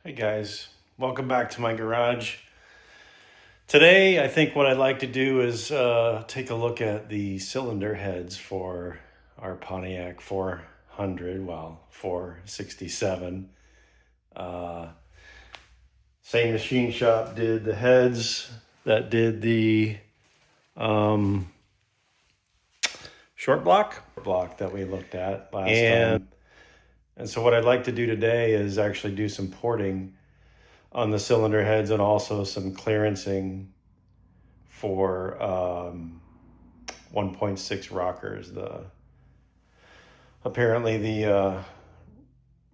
Hey guys, welcome back to my garage. Today, I think what I'd like to do is take a look at the cylinder heads for our Pontiac 400, well, 467. Same machine shop did the heads that did the short block that we looked at last time. And so what I'd like to do today is actually do some porting on the cylinder heads and also some clearancing for 1.6 rockers. Apparently the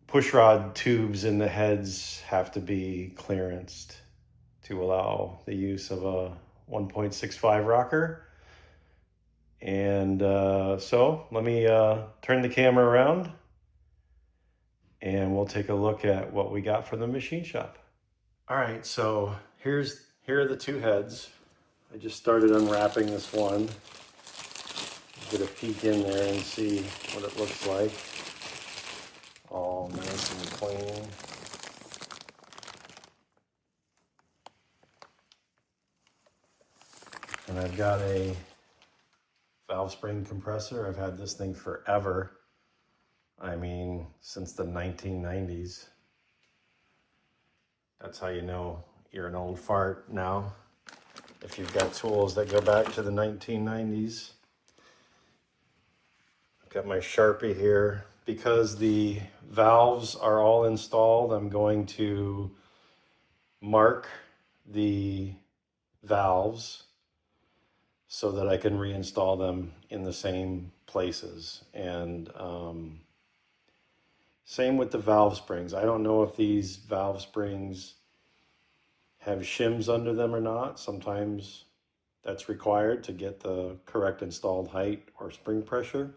push rod tubes in the heads have to be clearanced to allow the use of a 1.65 rocker. And so let me turn the camera around and we'll take a look at what we got from the machine shop. All right, so here are the two heads. I just started unwrapping this one. Get a peek in there and see what it looks like. All nice and clean. And I've got a valve spring compressor. I've had this thing forever. I mean, since the 1990s. That's how you know you're an old fart now. If you've got tools that go back to the 1990s. I've got my Sharpie here. Because the valves are all installed, I'm going to mark the valves so that I can reinstall them in the same places. And same with the valve springs. I don't know if these valve springs have shims under them or not. Sometimes that's required to get the correct installed height or spring pressure.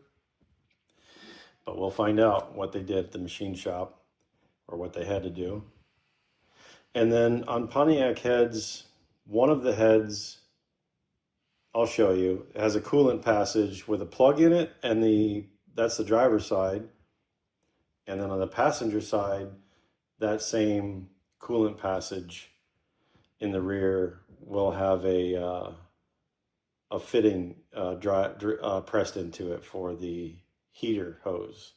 But we'll find out what they did at the machine shop or what they had to do. And then on Pontiac heads, one of the heads, I'll show you, has a coolant passage with a plug in it, and that's the driver's side. And then on the passenger side, that same coolant passage in the rear will have a fitting pressed into it for the heater hose.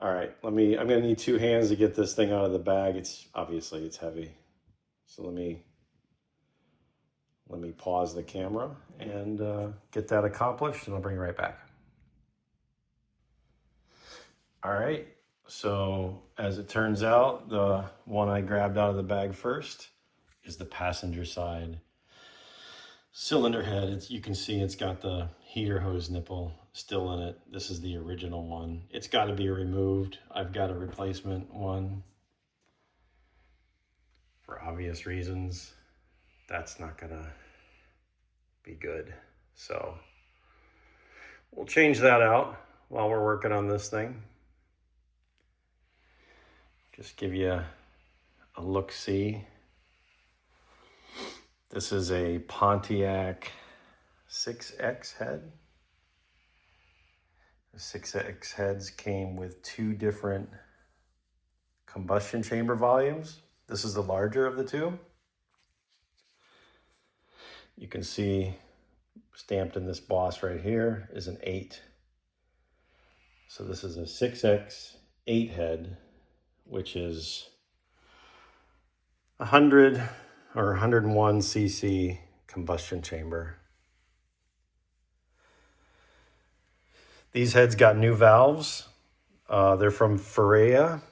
All right, I'm gonna need two hands to get this thing out of the bag. It's heavy. So let me pause the camera and get that accomplished, and I'll bring it right back. All right, so as it turns out, the one I grabbed out of the bag first is the passenger side cylinder head. You can see it's got the heater hose nipple still in it. This is the original one. It's got to be removed. I've got a replacement one for obvious reasons. That's not gonna be good. So we'll change that out while we're working on this thing. Just give you a look-see. This is a Pontiac 6X head. The 6X heads came with two different combustion chamber volumes. This is the larger of the two. You can see stamped in this boss right here is an 8. So this is a 6X 8 head, which is 100 or 101 cc combustion chamber. These heads got new valves. They're from Ferrea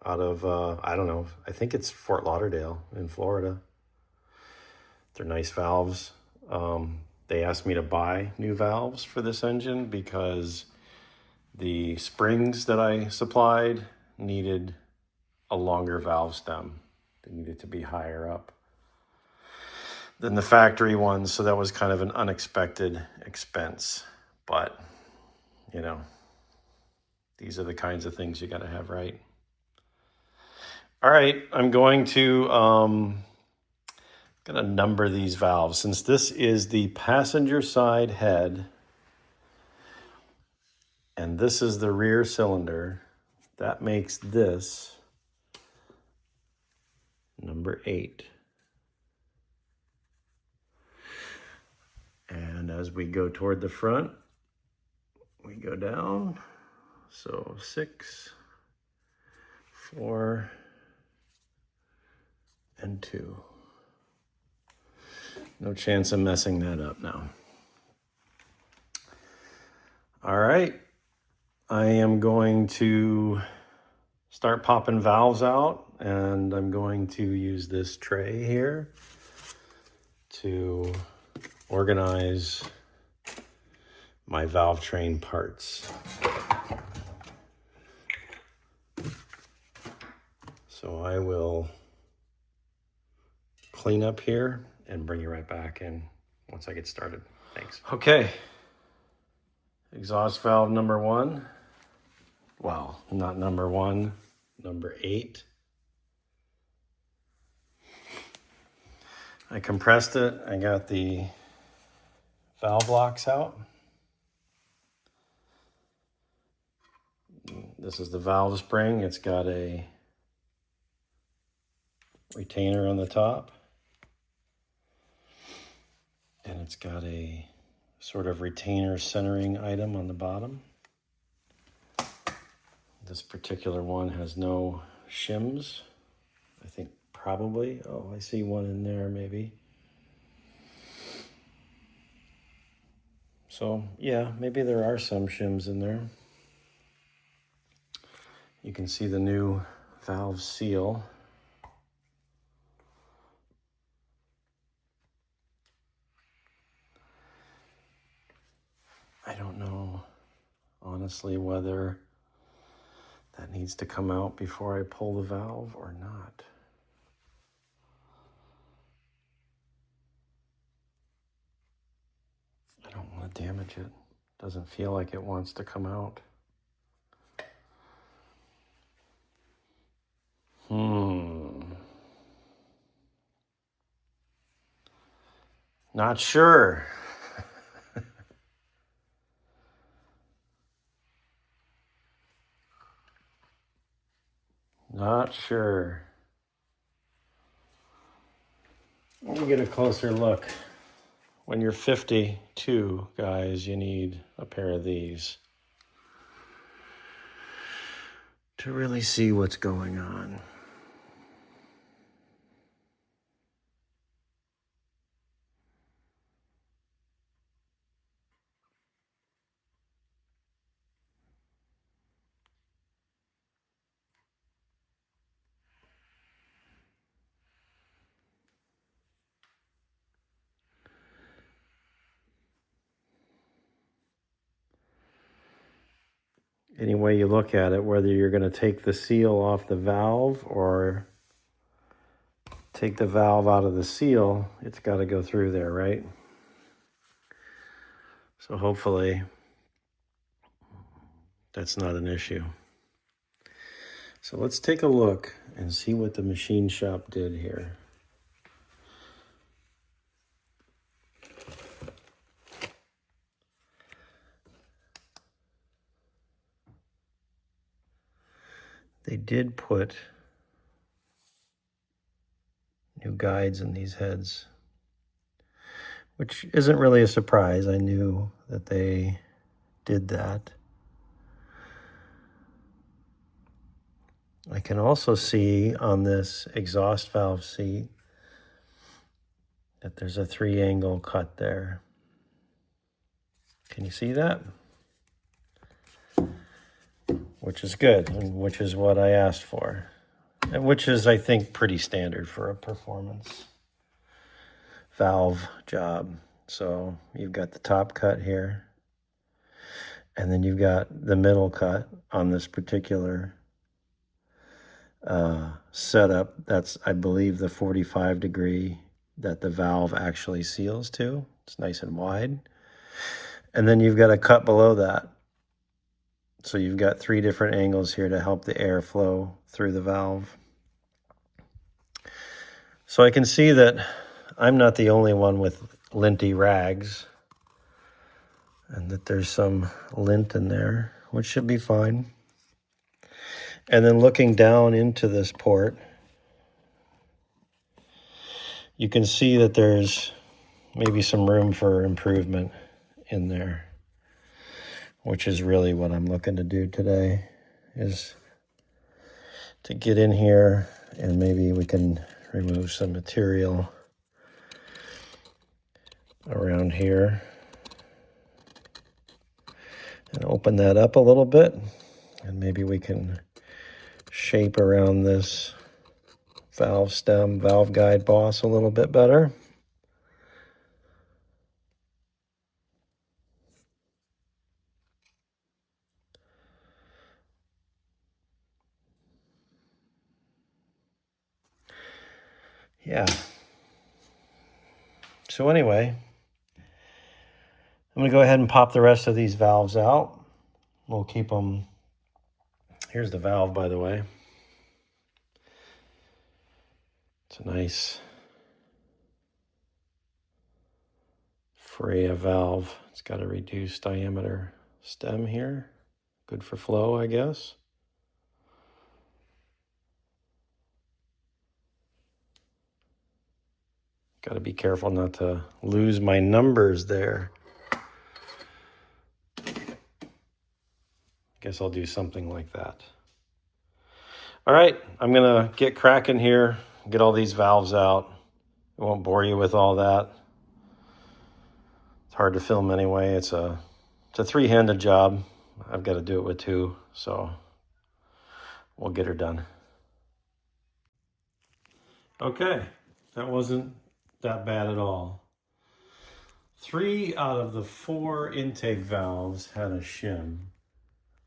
out of, I don't know, I think it's Fort Lauderdale in Florida. They're nice valves. They asked me to buy new valves for this engine because the springs that I supplied needed a longer valve stem. They needed to be higher up than the factory ones, so that was kind of an unexpected expense. But, you know, these are the kinds of things you got to have right. All right, I'm going to gonna number these valves. Since this is the passenger side head and this is the rear cylinder, that makes this number 8. And as we go toward the front, we go down. So 6, 4, and 2. No chance of messing that up now. All right, I am going to start popping valves out, and I'm going to use this tray here to organize my valve train parts. So I will clean up here and bring you right back in once I get started. Thanks. Okay, exhaust valve number 1. Well, not number 1, number 8. I compressed it. I got the valve locks out. This is the valve spring. It's got a retainer on the top, and it's got a sort of retainer centering item on the bottom. This particular one has no shims. I think probably, oh, I see one in there maybe. So yeah, maybe there are some shims in there. You can see the new valve seal. I don't know, honestly, whether that needs to come out before I pull the valve or not. I don't want to damage it. Doesn't feel like it wants to come out. Not sure. Not sure. Let me get a closer look. When you're 52, guys, you need a pair of these to really see what's going on. Any way you look at it, whether you're going to take the seal off the valve or take the valve out of the seal, it's got to go through there, right? So hopefully that's not an issue. So let's take a look and see what the machine shop did here. They did put new guides in these heads, which isn't really a surprise. I knew that they did that. I can also see on this exhaust valve seat that there's a 3-angle cut there. Can you see that? Which is good, and which is what I asked for, and which is, I think, pretty standard for a performance valve job. So you've got the top cut here, and then you've got the middle cut on this particular setup. That's, I believe, the 45 degree that the valve actually seals to. It's nice and wide. And then you've got a cut below that. So you've got 3 different angles here to help the air flow through the valve. So I can see that I'm not the only one with linty rags, and that there's some lint in there, which should be fine. And then looking down into this port, you can see that there's maybe some room for improvement in there, which is really what I'm looking to do today, is to get in here and maybe we can remove some material around here and open that up a little bit, and maybe we can shape around this valve stem, valve guide boss a little bit better. Yeah. So anyway, I'm going to go ahead and pop the rest of these valves out. We'll keep them. Here's the valve, by the way. It's a nice Freya valve. It's got a reduced diameter stem here. Good for flow, I guess. Got to be careful not to lose my numbers there. Guess I'll do something like that. All right, I'm gonna get cracking here, get all these valves out. I won't bore you with all that. It's hard to film anyway. It's a three-handed job. I've got to do it with two, so we'll get her done. Okay, that wasn't that bad at all. 3 out of the 4 intake valves had a shim,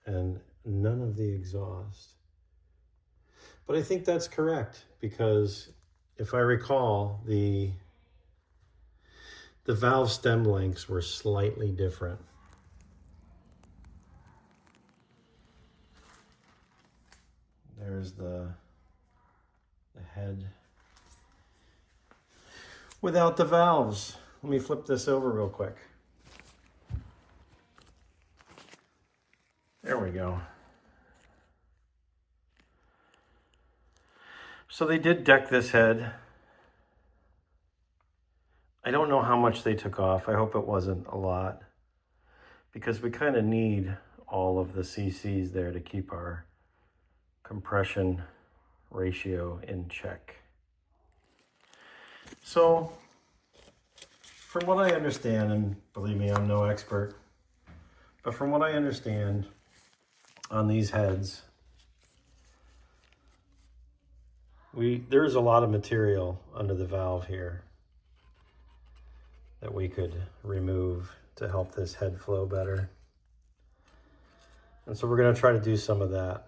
and none of the exhaust. But I think that's correct, because if I recall, the valve stem lengths were slightly different. There's the head without the valves. Let me flip this over real quick. There we go. So they did deck this head. I don't know how much they took off. I hope it wasn't a lot, because we kind of need all of the CCs there to keep our compression ratio in check. So from what I understand, and believe me, I'm no expert, but from what I understand on these heads, there's a lot of material under the valve here that we could remove to help this head flow better. And so we're going to try to do some of that.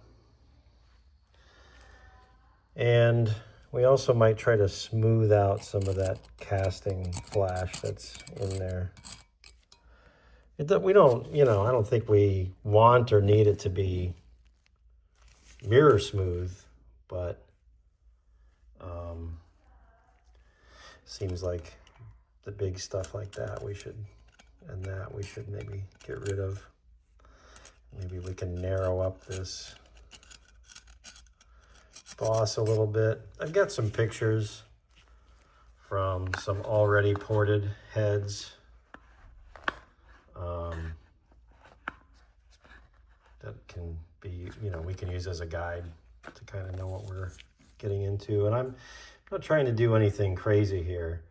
And we also might try to smooth out some of that casting flash that's in there. We don't, I don't think we want or need it to be mirror smooth, but seems like the big stuff like that we should maybe get rid of. Maybe we can narrow up this boss a little bit. I've got some pictures from some already ported heads that can be, we can use as a guide to kind of know what we're getting into. And I'm not trying to do anything crazy here.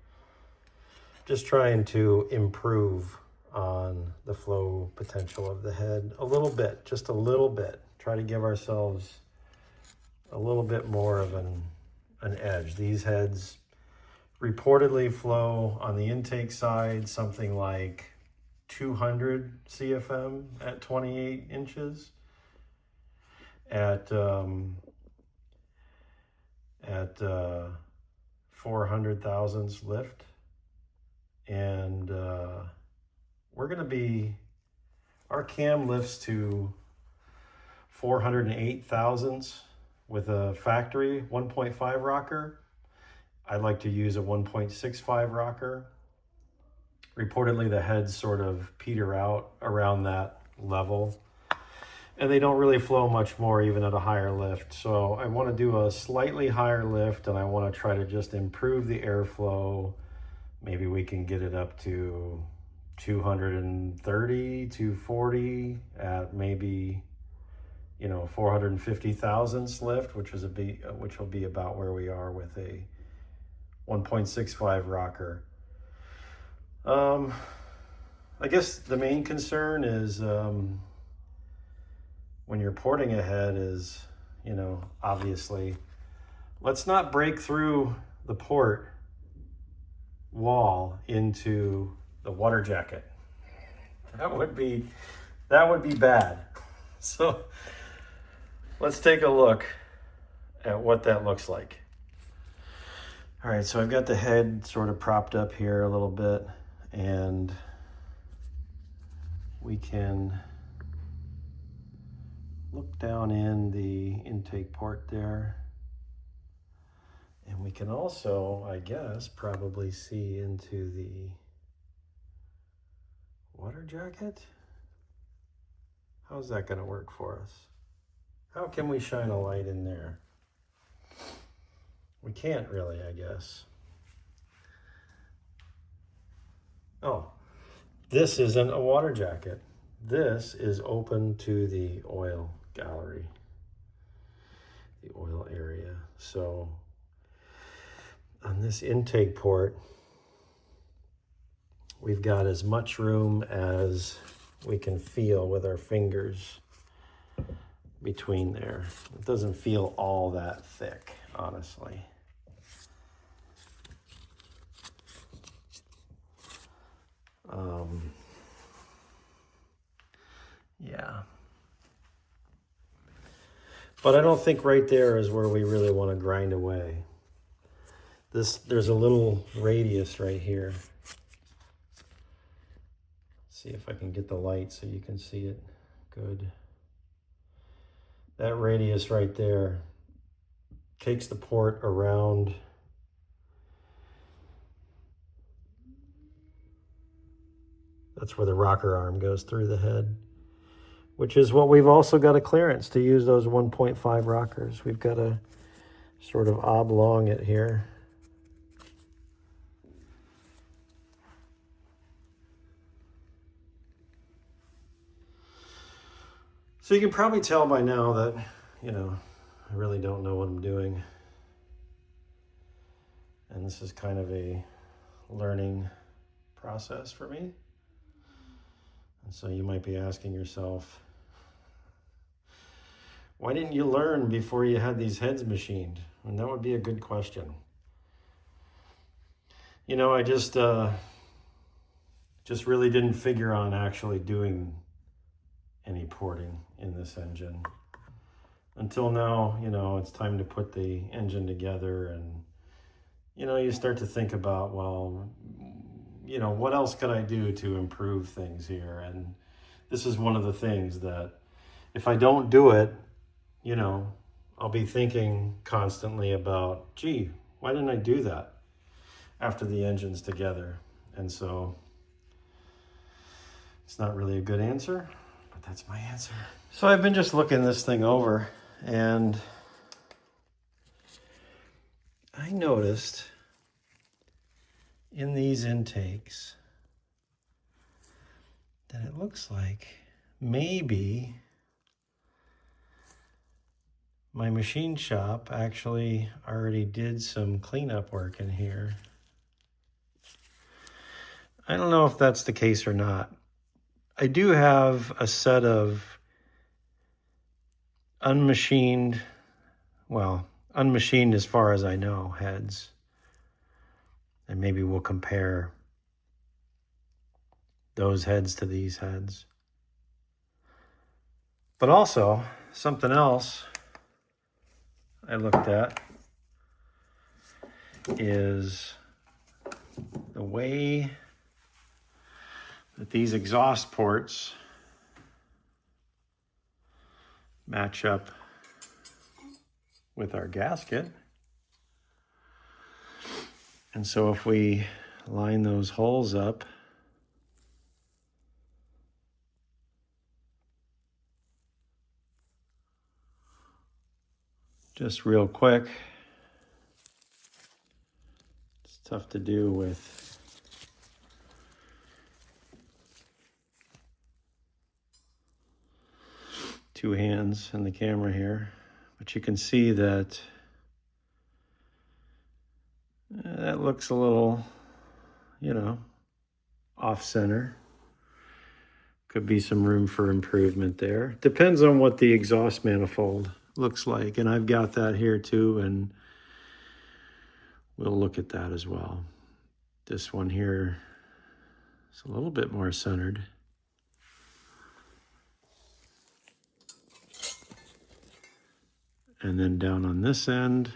Just trying to improve on the flow potential of the head a little bit, just a little bit. Try to give ourselves a little bit more of an edge. These heads reportedly flow on the intake side something like 200 CFM at 28 inches. At 400 thousandths lift. And we're going to be, our cam lifts to 408 thousandths with a factory 1.5 rocker. I'd like to use a 1.65 rocker. Reportedly the heads sort of peter out around that level. and they don't really flow much more even at a higher lift. So I want to do a slightly higher lift, and I want to try to just improve the airflow. Maybe we can get it up to 230, 240 at maybe, 450 thousandths lift, which will be about where we are with a 1.65 rocker. I guess the main concern is when you're porting ahead is, obviously, let's not break through the port wall into the water jacket. That would be bad. So let's take a look at what that looks like. All right, so I've got the head sort of propped up here a little bit, and we can look down in the intake port there. And we can also, I guess, probably see into the water jacket. How's that going to work for us? How can we shine a light in there? We can't really, I guess. Oh, this isn't a water jacket. This is open to the oil gallery, the oil area. So on this intake port, we've got as much room as we can feel with our fingers between there. It doesn't feel all that thick, honestly. Yeah. But I don't think right there is where we really want to grind away. There's a little radius right here. Let's see if I can get the light so you can see it good. That radius right there takes the port around. That's where the rocker arm goes through the head, which is what we've also got a clearance to use those 1.5 rockers. We've got a sort of oblong it here. So you can probably tell by now that, I really don't know what I'm doing. And this is kind of a learning process for me. And so you might be asking yourself, why didn't you learn before you had these heads machined? And that would be a good question. I just really didn't figure on actually doing any porting in this engine. Until now, it's time to put the engine together, and, you start to think about, well, what else could I do to improve things here? And this is one of the things that if I don't do it, I'll be thinking constantly about, gee, why didn't I do that after the engine's together? And so it's not really a good answer, but that's my answer. So I've been just looking this thing over, and I noticed in these intakes that it looks like maybe my machine shop actually already did some cleanup work in here. I don't know if that's the case or not. I do have a set of unmachined as far as I know, heads. And maybe we'll compare those heads to these heads. But also, something else I looked at is the way that these exhaust ports match up with our gasket. And so if we line those holes up, just real quick. It's tough to do with two hands and the camera here, but you can see that that looks a little, you know, off center. Could be some room for improvement there. Depends on what the exhaust manifold looks like, and I've got that here too, and we'll look at that as well. This one here is a little bit more centered. And then down on this end,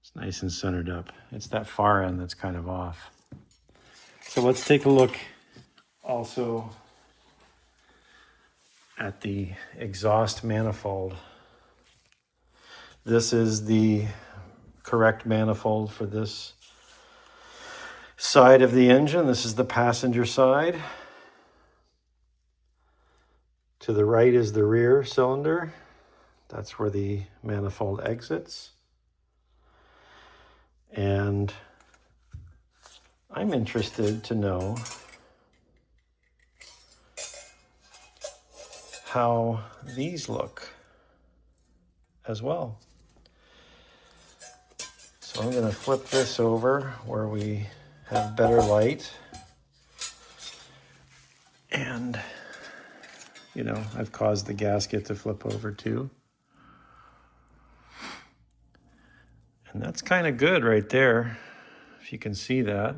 it's nice and centered up. It's that far end that's kind of off. So let's take a look also at the exhaust manifold. This is the correct manifold for this side of the engine. This is the passenger side. To the right is the rear cylinder. That's where the manifold exits. And I'm interested to know how these look as well. So I'm going to flip this over where we have better light. And, you know, I've caused the gasket to flip over too. And that's kind of good right there, if you can see that.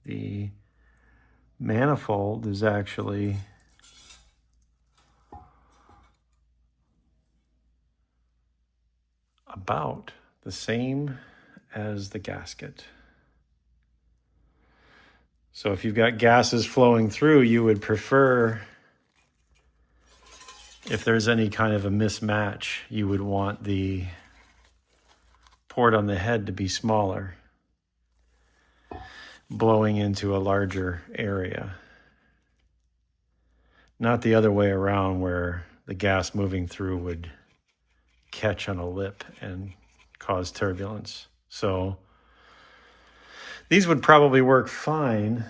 The manifold is actually about the same as the gasket. So if you've got gases flowing through, you would prefer, if there's any kind of a mismatch, you would want the port on the head to be smaller, blowing into a larger area. Not the other way around where the gas moving through would catch on a lip and cause turbulence. So these would probably work fine,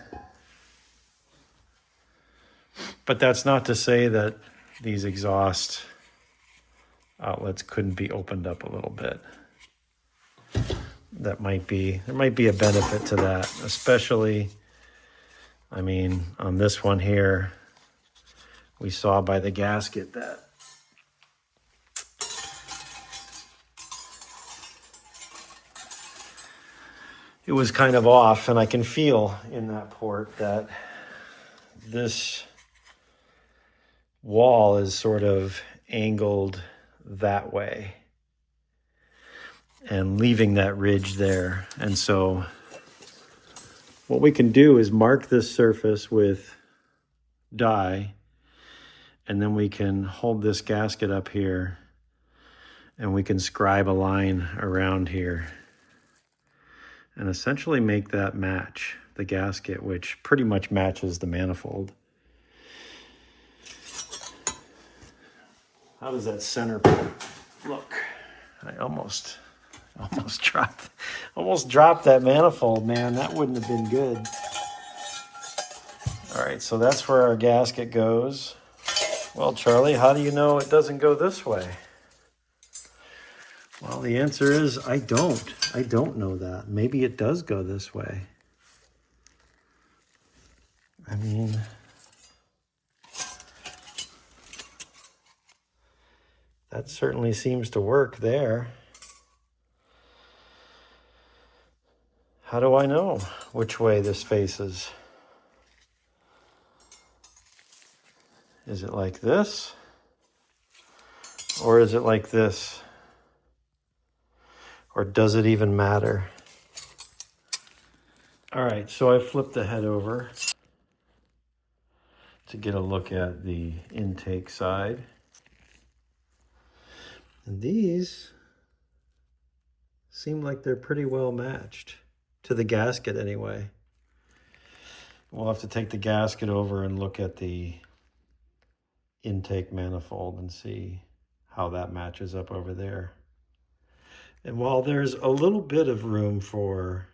but that's not to say that these exhaust outlets couldn't be opened up a little bit. There might be a benefit to that, especially, I mean, on this one here, we saw by the gasket that it was kind of off, and I can feel in that port that this wall is sort of angled that way and leaving that ridge there. And so what we can do is mark this surface with dye, and then we can hold this gasket up here and we can scribe a line around here and essentially make that match the gasket, which pretty much matches the manifold. How does that center port look? I almost dropped that manifold, man. That wouldn't have been good. All right, so that's where our gasket goes. Well, Charlie, how do you know it doesn't go this way? Well, the answer is I don't know that. Maybe it does go this way. I mean, that certainly seems to work there. How do I know which way this faces? Is it like this? Or is it like this? Or does it even matter? All right, so I flipped the head over to get a look at the intake side. And these seem like they're pretty well matched, to the gasket anyway. We'll have to take the gasket over and look at the intake manifold and see how that matches up over there. And while there's a little bit of room for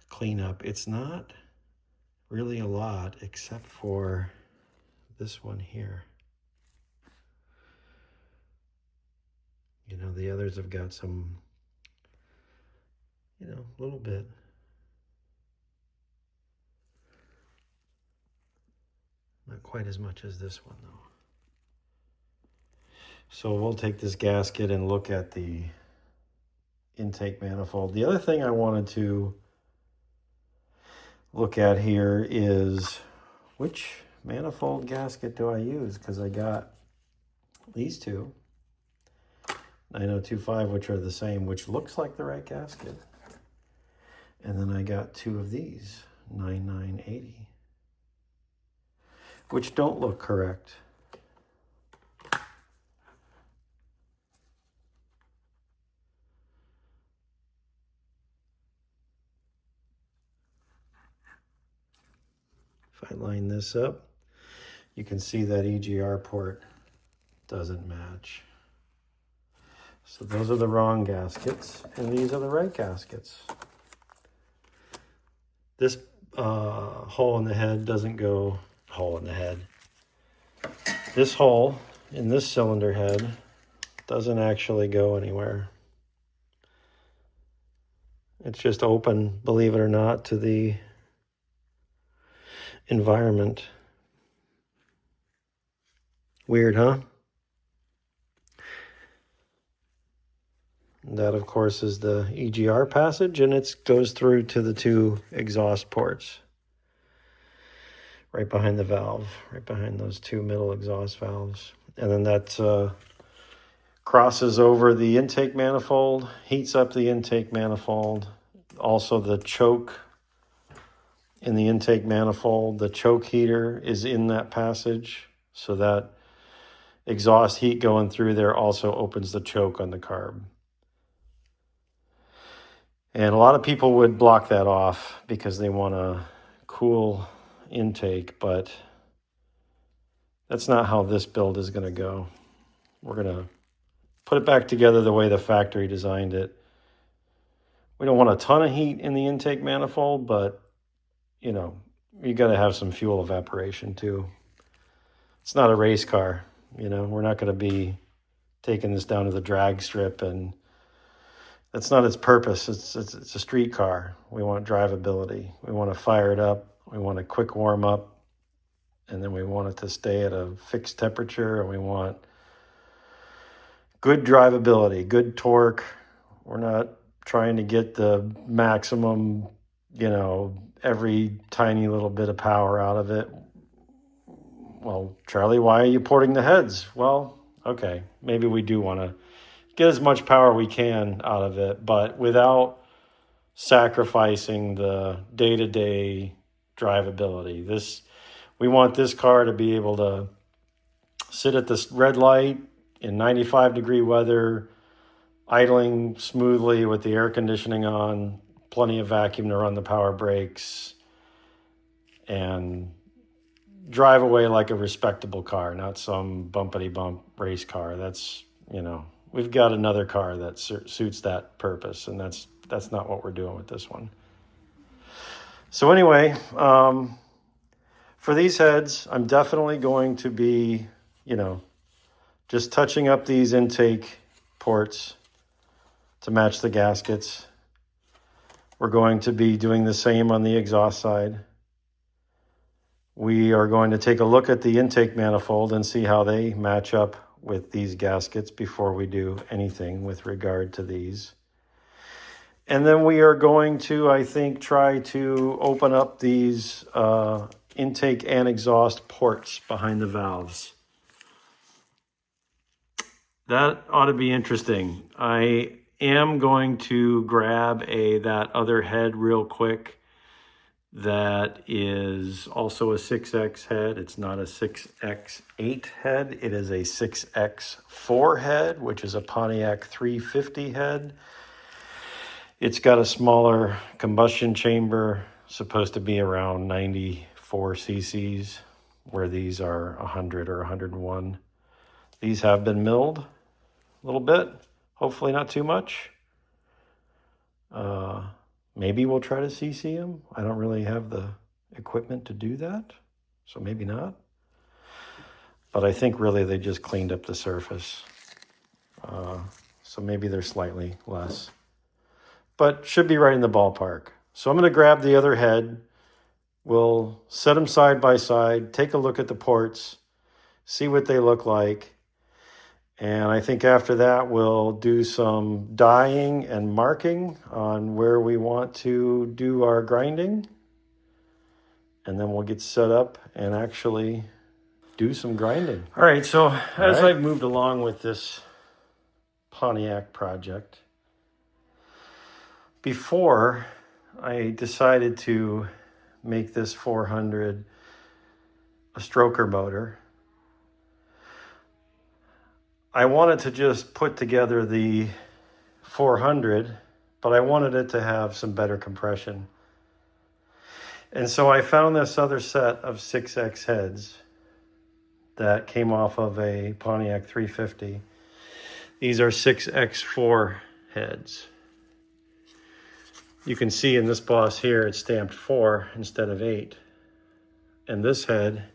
cleanup, it's not really a lot except for this one here. You know, the others have got some, you know, a little bit. Not quite as much as this one, though. So we'll take this gasket and look at the intake manifold. The other thing I wanted to look at here is which manifold gasket do I use? Because I got these two, 9025, which are the same, which looks like the right gasket. And then I got two of these, 9980. Which don't look correct. If I line this up, you can see that EGR port doesn't match. So those are the wrong gaskets, and these are the right gaskets. This hole in the head doesn't go hole in the head. This hole in this cylinder head doesn't actually go anywhere. It's just open, believe it or not, to the environment. Weird, huh? That, of course, is the EGR passage, and it goes through to the two exhaust ports. Right behind the valve, right behind those two middle exhaust valves. And then that crosses over the intake manifold, heats up the intake manifold. Also the choke in the intake manifold, the choke heater is in that passage. So that exhaust heat going through there also opens the choke on the carb. And a lot of people would block that off because they want to cool intake, but that's not how this build is going to go. We're going to put it back together the way the factory designed it. We don't want a ton of heat in the intake manifold, but you know, you got to have some fuel evaporation too. It's not a race car, you know. We're not going to be taking this down to the drag strip, and that's not its purpose. It's a street car. We want drivability. We want to fire it up. We want a quick warm up, and then we want it to stay at a fixed temperature, and we want good drivability, good torque. We're not trying to get the maximum, you know, every tiny little bit of power out of it. Well, Charlie, why are you porting the heads? Well, okay, maybe we do want to get as much power we can out of it, but without sacrificing the day-to-day drivability. We want this car to be able to sit at this red light in 95-degree weather, idling smoothly with the air conditioning on, plenty of vacuum to run the power brakes, and drive away like a respectable car, not some bumpity-bump race car. That's, you know, we've got another car that suits that purpose, and that's not what we're doing with this one. So anyway, for these heads, I'm definitely going to be, you know, just touching up these intake ports to match the gaskets. We're going to be doing the same on the exhaust side. We are going to take a look at the intake manifold and see how they match up with these gaskets before we do anything with regard to these. And then we are going to, I think, try to open up these intake and exhaust ports behind the valves. That ought to be interesting. I am going to grab that other head real quick. That is also a 6X head. It's not a 6X8 head. It is a 6X4 head, which is a Pontiac 350 head. It's got a smaller combustion chamber, supposed to be around 94 cc's, where these are 100 or 101. These have been milled a little bit, hopefully not too much. Maybe we'll try to CC them. I don't really have the equipment to do that, so maybe not. But I think really they just cleaned up the surface. So maybe they're slightly less. But should be right in the ballpark. So I'm going to grab the other head. We'll set them side by side, take a look at the ports, see what they look like. And I think after that, we'll do some dyeing and marking on where we want to do our grinding. And then we'll get set up and actually do some grinding. All right, so as I've moved along with this Pontiac project, before I decided to make this 400 a stroker motor, I wanted to just put together the 400, but I wanted it to have some better compression. And so I found this other set of 6X heads that came off of a Pontiac 350. These are 6X4 heads. You can see in this boss here, it's stamped 4 instead of 8. And this head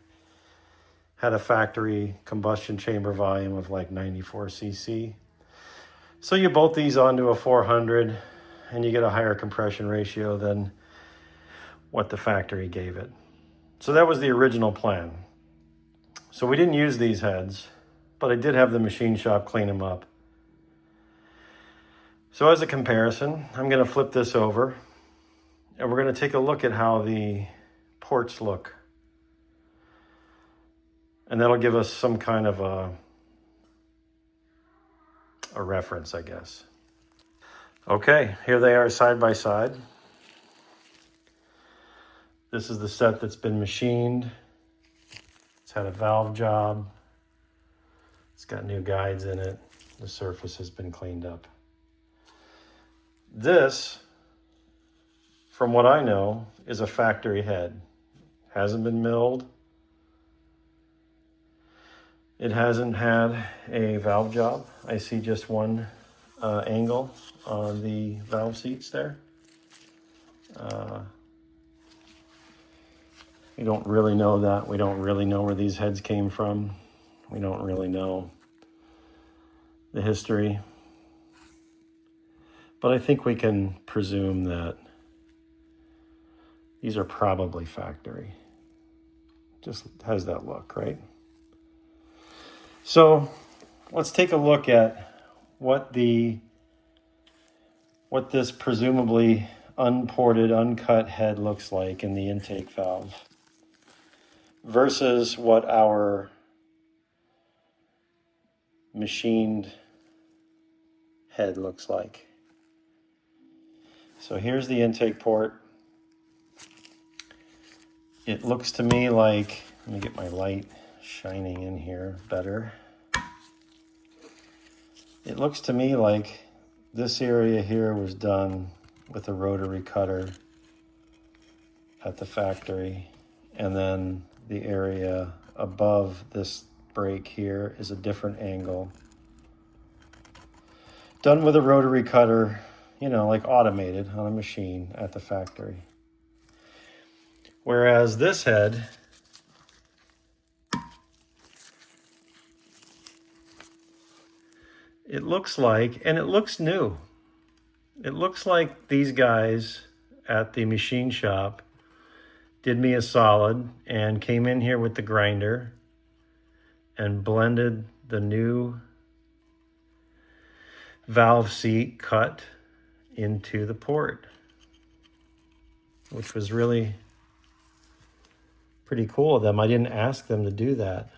had a factory combustion chamber volume of like 94 cc. So you bolt these onto a 400 and you get a higher compression ratio than what the factory gave it. So that was the original plan. So we didn't use these heads, but I did have the machine shop clean them up. So as a comparison, I'm going to flip this over and we're going to take a look at how the ports look. And that'll give us some kind of a reference, I guess. Okay, here they are side by side. This is the set that's been machined. It's had a valve job. It's got new guides in it. The surface has been cleaned up. This, from what I know, is a factory head. Hasn't been milled. It hasn't had a valve job. I see just one angle on the valve seats there. We don't really know that. We don't really know where these heads came from. We don't really know the history. But I think we can presume that these are probably factory. Just has that look, right? So let's take a look at what this presumably unported, uncut head looks like in the intake valve versus what our machined head looks like. So here's the intake port. It looks to me like, let me get my light shining in here better. It looks to me like this area here was done with a rotary cutter at the factory, and then the area above this brake here is a different angle. Done with a rotary cutter, you know, like automated on a machine at the factory. Whereas this head it looks like, and it looks new. It looks like these guys at the machine shop did me a solid and came in here with the grinder and blended the new valve seat cut into the port, which was really pretty cool of them. I didn't ask them to do that.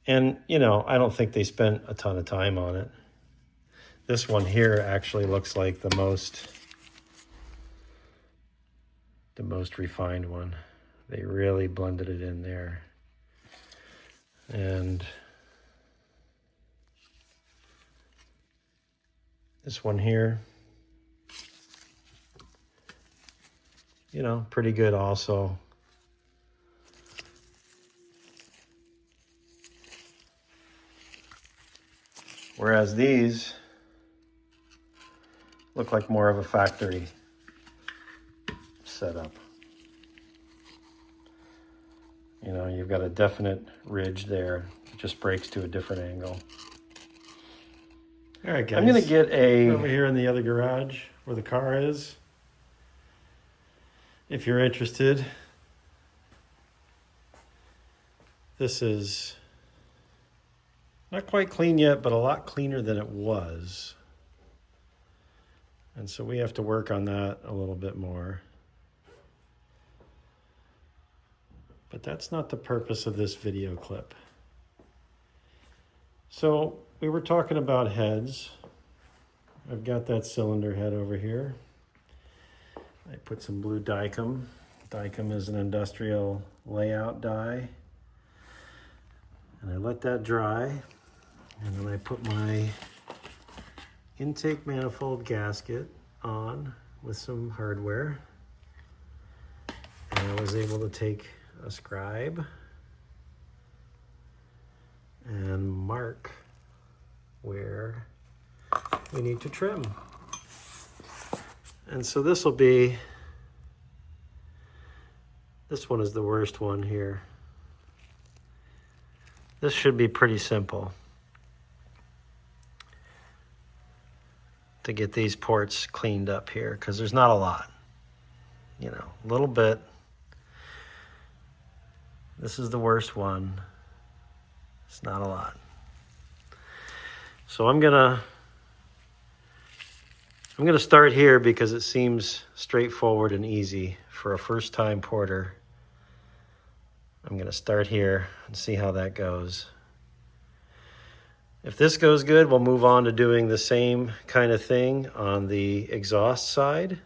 And, you know, I don't think they spent a ton of time on it. This one here actually looks like the most refined one. They really blended it in there. And this one here, you know, pretty good also. Whereas these look like more of a factory setup. You know, you've got a definite ridge there. It just breaks to a different angle. All right, guys. I'm gonna get over here in the other garage where the car is. If you're interested, this is not quite clean yet, but a lot cleaner than it was. And so we have to work on that a little bit more. But that's not the purpose of this video clip. So we were talking about heads. I've got that cylinder head over here. I put some blue Dykem. Dykem is an industrial layout die. And I let that dry. And then I put my intake manifold gasket on with some hardware. And I was able to take a scribe and mark where we need to trim. And so this will be, this one is the worst one here. This should be pretty simple to get these ports cleaned up here, because there's not a lot, you know, a little bit. This is the worst one. It's not a lot. So I'm gonna start here because it seems straightforward and easy for a first-time porter. I'm gonna start here and see how that goes. If this goes good, we'll move on to doing the same kind of thing on the exhaust side.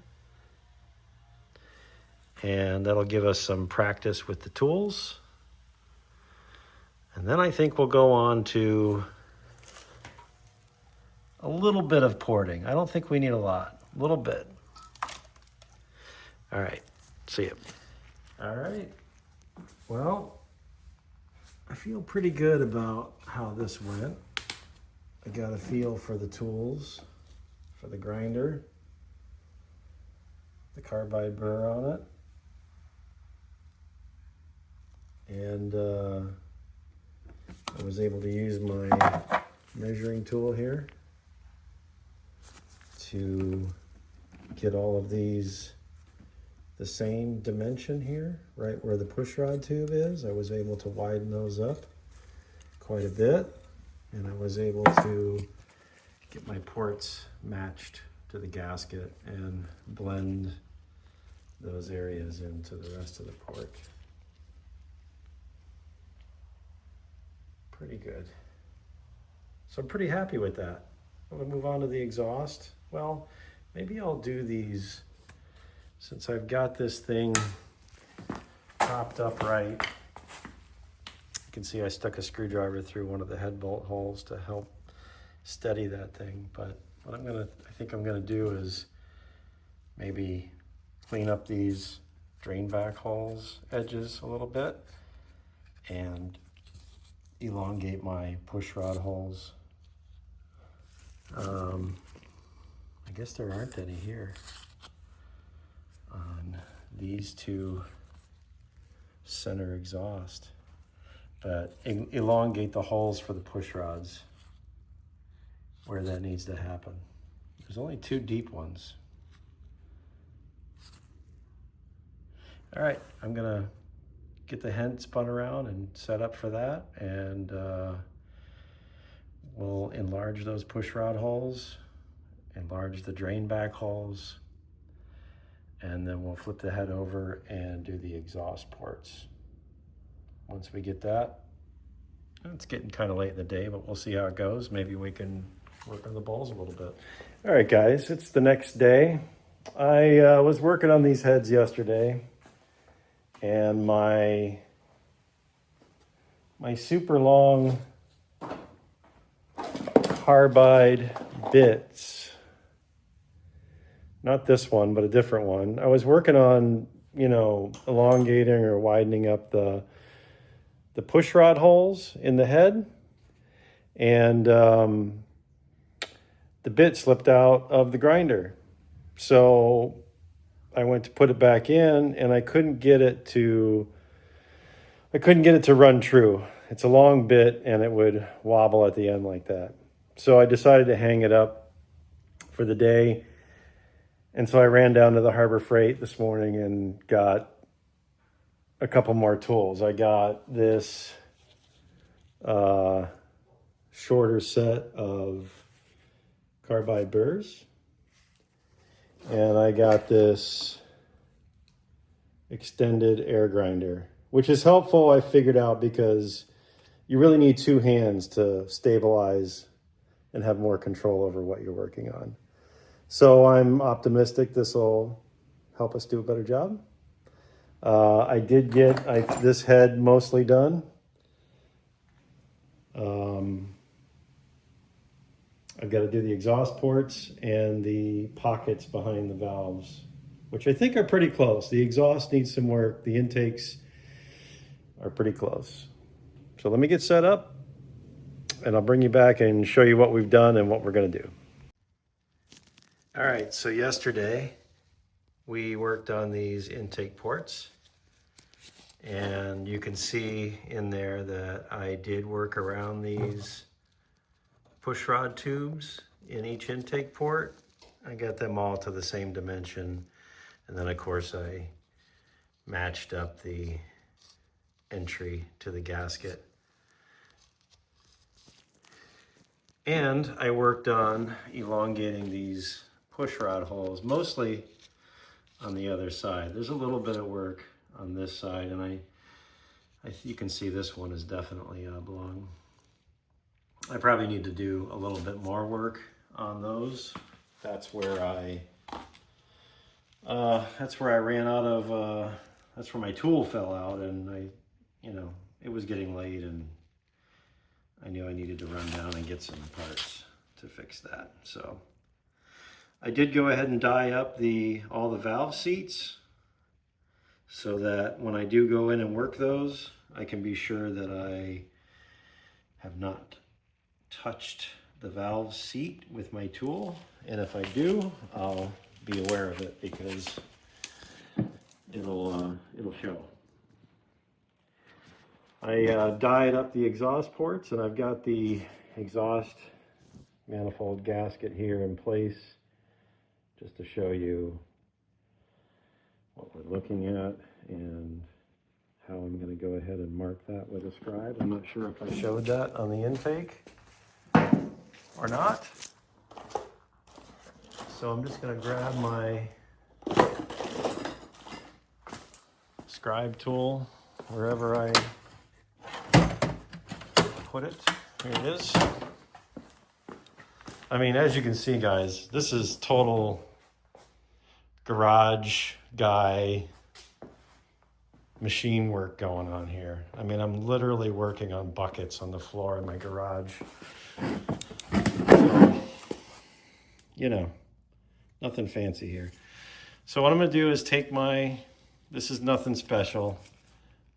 And that'll give us some practice with the tools. And then I think we'll go on to a little bit of porting. I don't think we need a lot, a little bit. All right, see you. All right, well, I feel pretty good about how this went. I got a feel for the tools, for the grinder, the carbide burr on it. And I was able to use my measuring tool here to get all of these the same dimension here, right where the push rod tube is. I was able to widen those up quite a bit, and I was able to get my ports matched to the gasket and blend those areas into the rest of the port. Pretty good. So I'm pretty happy with that. I'm gonna move on to the exhaust. Well, maybe I'll do these, since I've got this thing propped up right. You can see I stuck a screwdriver through one of the head bolt holes to help steady that thing. But what I think I'm gonna do is maybe clean up these drain back holes edges a little bit and elongate my push rod holes. I guess there aren't any here on these two center exhaust, but elongate the holes for the push rods where that needs to happen. There's only two deep ones. All right, I'm gonna get the head spun around and set up for that, and we'll enlarge those push rod holes, enlarge the drain back holes, and then we'll flip the head over and do the exhaust ports. Once we get that, it's getting kind of late in the day, but we'll see how it goes. Maybe we can work on the balls a little bit. All right, guys, it's the next day. I was working on these heads yesterday, and my super long carbide bits, not this one, but a different one. I was working on you know, elongating or widening up the push rod holes in the head, and the bit slipped out of the grinder. So I went to put it back in, and I couldn't get it to run true. It's a long bit, and it would wobble at the end like that. So I decided to hang it up for the day. And so I ran down to the Harbor Freight this morning and got a couple more tools. I got this shorter set of carbide burrs, and I got this extended air grinder, which is helpful, I figured out, because you really need two hands to stabilize and have more control over what you're working on. So I'm optimistic this will help us do a better job. I did get this head mostly done. I've got to do the exhaust ports and the pockets behind the valves, which I think are pretty close. The exhaust needs some work. The intakes are pretty close. So let me get set up, and I'll bring you back and show you what we've done and what we're going to do. All right, so yesterday we worked on these intake ports, and you can see in there that I did work around these push rod tubes in each intake port. I got them all to the same dimension, and then of course I matched up the entry to the gasket. And I worked on elongating these push rod holes, mostly on the other side. There's a little bit of work on this side, and you can see this one is definitely oblong. I probably need to do a little bit more work on those. That's where I ran out of, that's where my tool fell out, and it was getting late, and I knew I needed to run down and get some parts to fix that. So I did go ahead and die up all the valve seats so that when I do go in and work those, I can be sure that I have not touched the valve seat with my tool. And if I do, I'll be aware of it because it'll show. I died up the exhaust ports, and I've got the exhaust manifold gasket here in place just to show you what we're looking at and how I'm going to go ahead and mark that with a scribe. I'm not sure if I showed that on the intake or not. So I'm just going to grab my scribe tool wherever I put it. Here it is. I mean, as you can see, guys, this is total garage guy machine work going on here. I mean, I'm literally working on buckets on the floor in my garage. So, nothing fancy here. So what I'm going to do is take this is nothing special.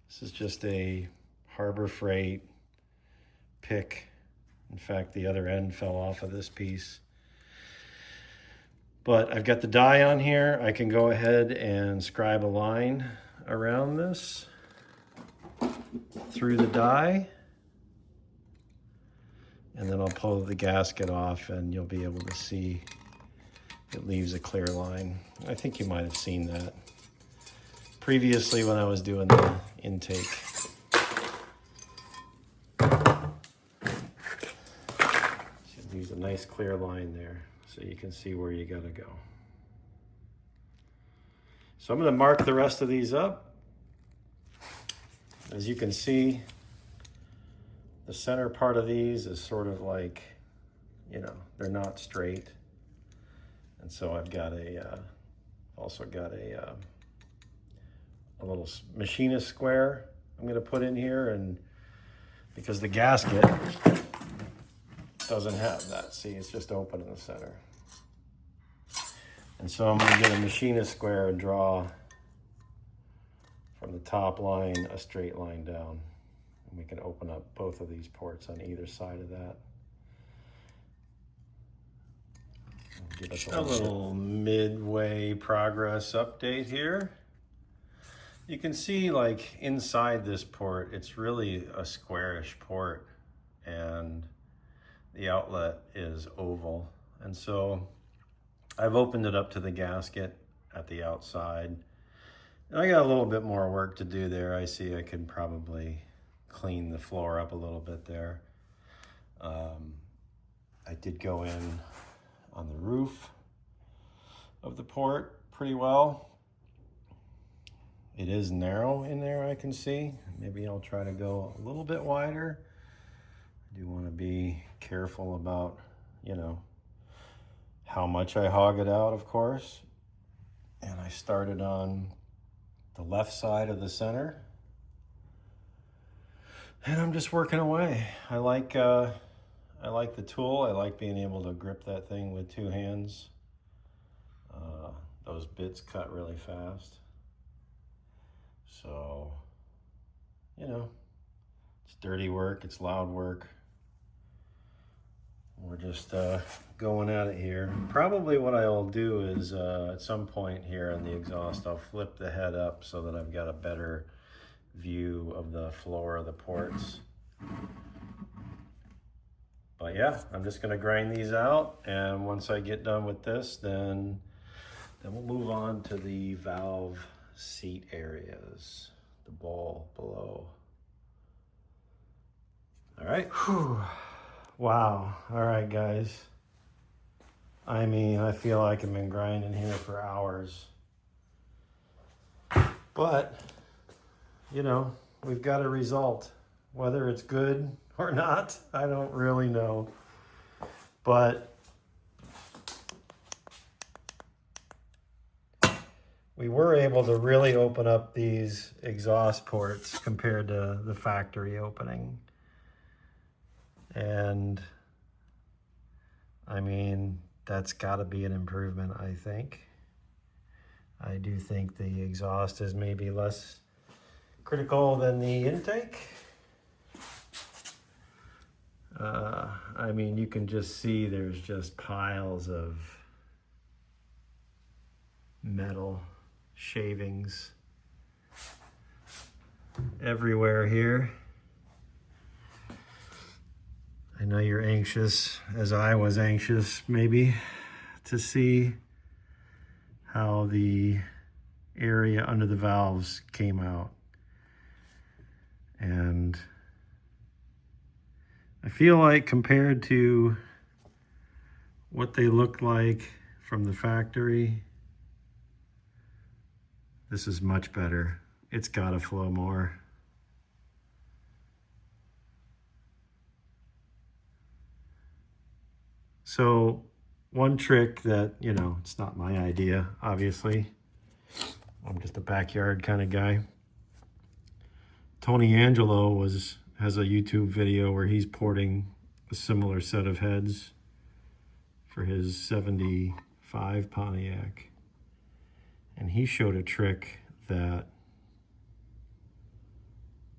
This is just a Harbor Freight pick. In fact, the other end fell off of this piece. But I've got the die on here. I can go ahead and scribe a line around this through the die. And then I'll pull the gasket off, and you'll be able to see it leaves a clear line. I think you might have seen that previously when I was doing the intake. Leaves a nice clear line there so you can see where you got to go. So I'm going to mark the rest of these up. As you can see, the center part of these is sort of like, they're not straight. And so I've got also got a little machinist square I'm going to put in here, and because the gasket doesn't have that. See, it's just open in the center. And so I'm going to get a machinist square and draw from the top line, a straight line down. And we can open up both of these ports on either side of that. Give us a little midway progress update here. You can see, like, inside this port, it's really a squarish port, and the outlet is oval. And so I've opened it up to the gasket at the outside. And I got a little bit more work to do there. I see I could probably clean the floor up a little bit there. I did go in on the roof of the port pretty well. It is narrow in there, I can see. Maybe I'll try to go a little bit wider. I do want to be careful about, you know, how much I hog it out, of course. And I started on the left side of the center. And I'm just working away. I like the tool. I like being able to grip that thing with two hands. Those bits cut really fast. So, you know, it's dirty work, it's loud work. We're just going at it here. Probably what I'll do is at some point here on the exhaust, I'll flip the head up so that I've got a better view of the floor of the ports. But yeah, I'm just gonna grind these out, and once I get done with this, then we'll move on to the valve seat areas, the bowl below. All right. Whew. Wow. All right, guys. I mean, I feel like I've been grinding here for hours. But, you know, we've got a result. Whether it's good or not, I don't really know. But we were able to really open up these exhaust ports compared to the factory opening. And I mean, that's got to be an improvement, I think. I do think the exhaust is maybe less critical than the intake. I mean, you can just see there's just piles of metal shavings everywhere here. I know you're anxious, as I was anxious maybe, to see how the area under the valves came out. And I feel like compared to what they look like from the factory, this is much better. It's gotta flow more. So one trick that, you know, it's not my idea, obviously. I'm just a backyard kind of guy. Tony Angelo has a YouTube video where he's porting a similar set of heads for his 75 Pontiac. And he showed a trick that,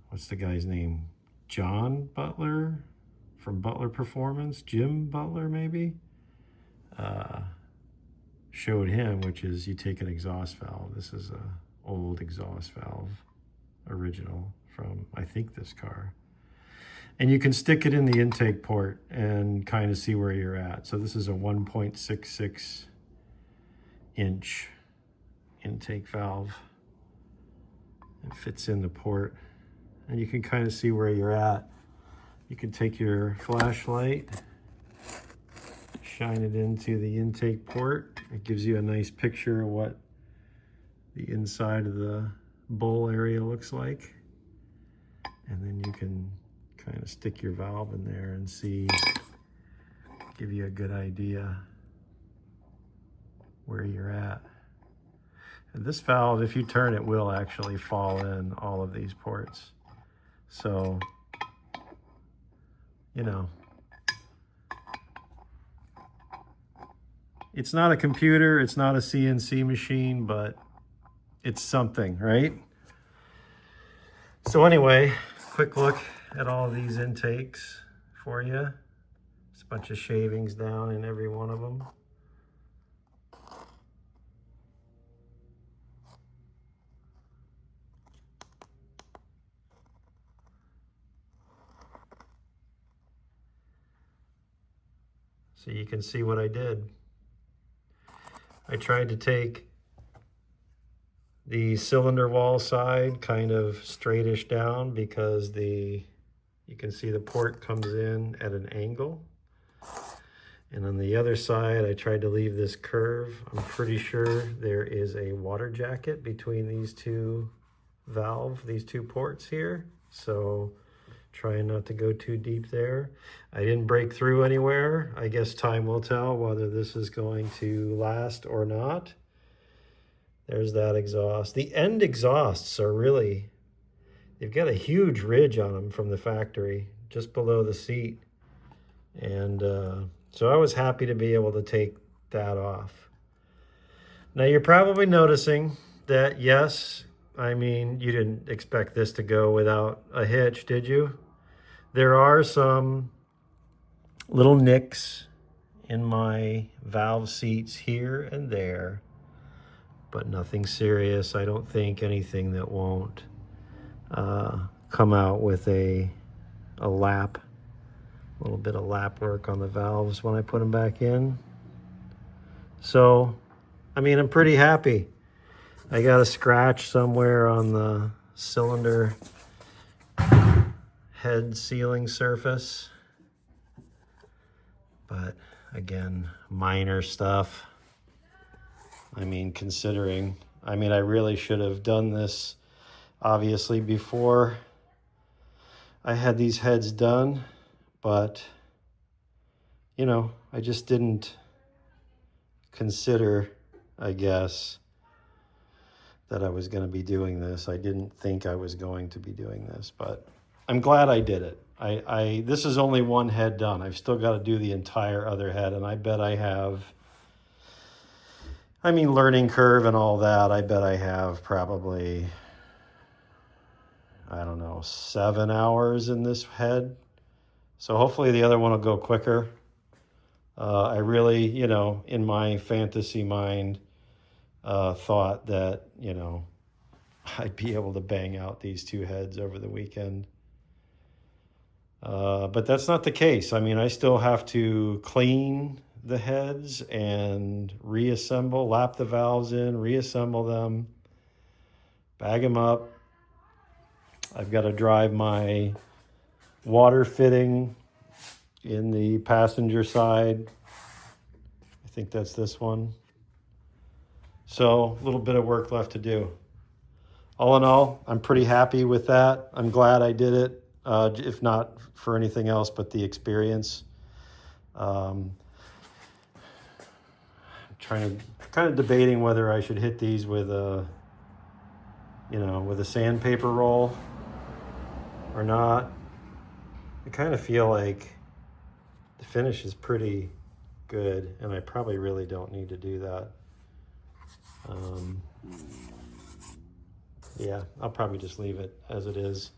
what's the guy's name? John Butler from Butler Performance, Jim Butler maybe, showed him, which is you take an exhaust valve. This is a old exhaust valve, original from, I think, this car. And you can stick it in the intake port and kind of see where you're at. So this is a 1.66 inch intake valve. It fits in the port, and you can kind of see where you're at. You can take your flashlight, shine it into the intake port. It gives you a nice picture of what the inside of the bowl area looks like. And then you can kind of stick your valve in there and see, give you a good idea where you're at. And this valve, if you turn it, will actually fall in all of these ports. So, you know, it's not a computer, it's not a CNC machine, but it's something, right? So anyway, quick look at all these intakes for you. There's a bunch of shavings down in every one of them. So you can see what I did. I tried to take the cylinder wall side kind of straightish down because you can see the port comes in at an angle. And on the other side, I tried to leave this curve. I'm pretty sure there is a water jacket between these two these two ports here. So trying not to go too deep there. I didn't break through anywhere. I guess time will tell whether this is going to last or not. There's that exhaust. The end exhausts are really, they've got a huge ridge on them from the factory, just below the seat. And so I was happy to be able to take that off. Now you're probably noticing that, yes, I mean, you didn't expect this to go without a hitch, did you? There are some little nicks in my valve seats here and there, but nothing serious. I don't think anything that won't come out with a lap, a little bit of lap work on the valves when I put them back in. So, I mean, I'm pretty happy. I got a scratch somewhere on the cylinder head sealing surface, but again, minor stuff. I mean, considering, I mean, I really should have done this obviously before I had these heads done, but you know, I just didn't consider, I guess, that I was going to be doing this. I didn't think I was going to be doing this, but I'm glad I did it. This is only one head done. I've still got to do the entire other head, and I bet I have, I mean, learning curve and all that, I bet I have probably, I don't know, 7 hours in this head. So hopefully the other one will go quicker. I really, you know, in my fantasy mind, thought that, you know, I'd be able to bang out these two heads over the weekend. But that's not the case. I mean, I still have to clean the heads and reassemble, lap the valves in, reassemble them, bag them up. I've got to drive my water fitting in the passenger side. I think that's this one. So a little bit of work left to do. All in all, I'm pretty happy with that. I'm glad I did it, if not for anything else but the experience. Kind of debating whether I should hit these with a, you know, with a sandpaper roll or not. I kind of feel like the finish is pretty good, and I probably really don't need to do that. Yeah, I'll probably just leave it as it is.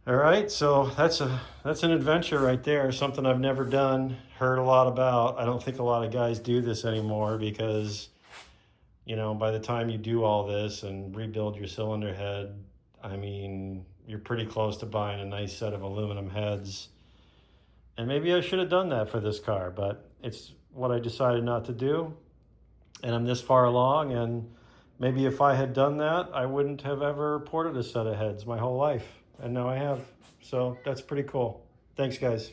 All right, so that's an adventure right there, something I've never done, heard a lot about. I don't think a lot of guys do this anymore because, you know, by the time you do all this and rebuild your cylinder head, I mean, you're pretty close to buying a nice set of aluminum heads. And maybe I should have done that for this car, but it's what I decided not to do. And I'm this far along, and maybe if I had done that, I wouldn't have ever ported a set of heads my whole life. And now I have. So that's pretty cool. Thanks, guys.